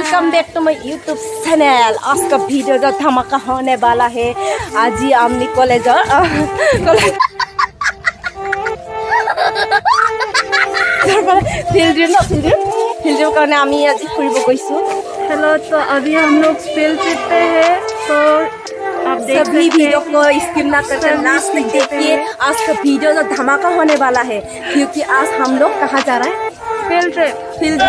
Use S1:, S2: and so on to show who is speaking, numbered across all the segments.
S1: Welcome back to my YouTube channel. आज का video जो धमाका होने वाला है। आज ही आमनी कॉलेज फिल्ड कारण आमी आज फुरिब गइसु।
S2: हेलो, तो अभी हम लोग फील्ड ट्रिप पे हैं, तो आप देख
S1: सभी
S2: सकते
S1: वीडियो
S2: हैं
S1: को स्किप ना करके लास्ट तक देखिए। आज का वीडियो जो धमाका होने वाला है, क्योंकि आज हम लोग कहाँ जा रहे हैं?
S2: Field trip.
S1: फील्ड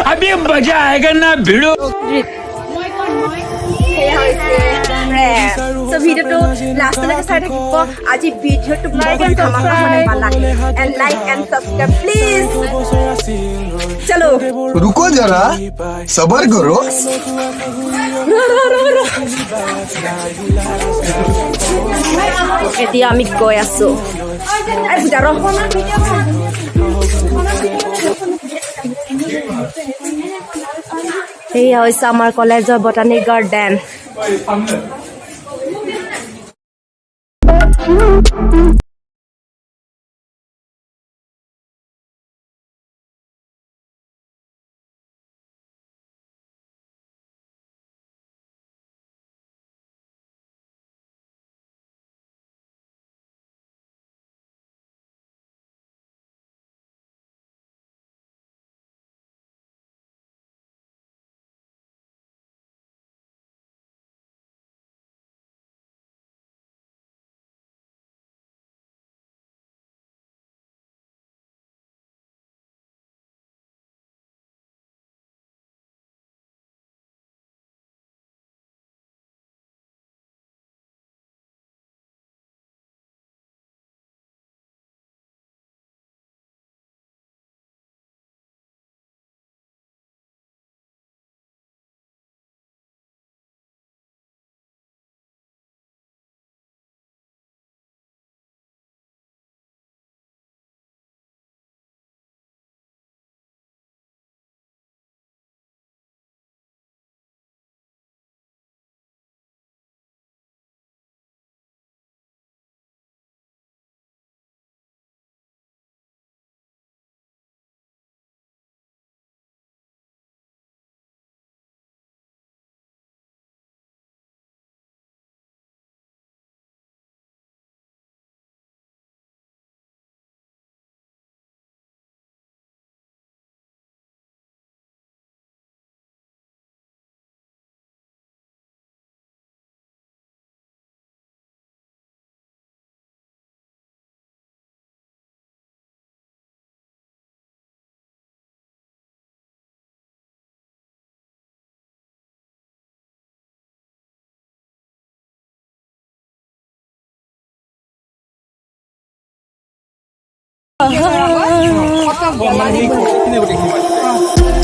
S3: अभी मजा आएगा ना भिड़ो।
S1: So video to last तक साइड रखिको। आज ये वीडियो तो बहुत धमाका होने वाला है। And like and subscribe please। चलो
S4: रुको जरा, सबर करो।
S1: এতিয়া আমি গৈ আছো। এই বুজা ৰহ। এয়া হৈছে আমাৰ কলেজৰ বটানিক গাৰ্ডেন।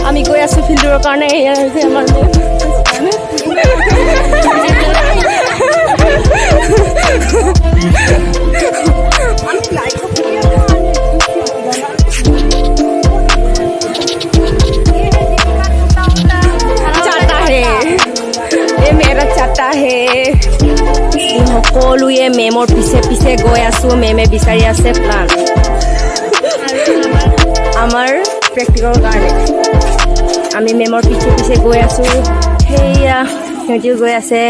S1: আমি গৈ আছো ফিল্ডৰ কাৰণে। এয়া হৈছে আমাৰ चाटा है, ये मेरा चाटा है। সকলোৱে মেমৰ পিছে পিছে গৈ আছো। মেমে বিচাৰি আছে প্লান আমাৰ প্ৰেক্টিকেলৰ কাৰণে। আমি মেমৰ পিছে পিছে গৈ আছো। সেয়া সিহঁতিও গৈ আছে।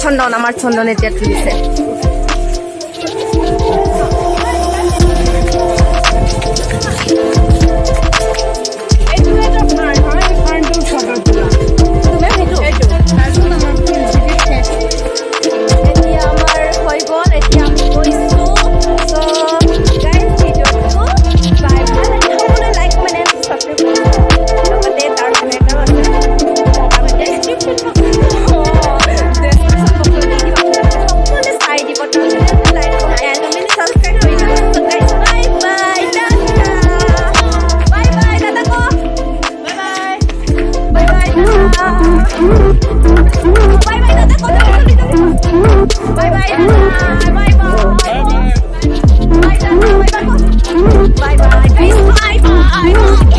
S1: চন্দন আমাৰ চন্দন এতিয়া তুলিছে এতিয়া আমাৰ হৈ গ'ল এতিয়া আমি গৈছোঁ চ' গাইজ ভিডিঅ'টো চাই ভাল লাগে সকলোৱে লাইক কমেণ্ট এণ্ড ছাবস্ক্ৰাইব কৰিব লগতে তাৰ মানে এটাও আছে ডেছক্ৰিপশ্যন সকলোৱে চাই দিব তাৰপিছত লাইক কমেণ্ট এণ্ড ছাবস্ক্ৰাইব কৰি দিব চ' guys bye bye tata bye bye tata ক bye bye bye bye tata bye bye tata ক Bye bye. Bye bye. Bye bye. Bye bye. Bye bye. Bye bye.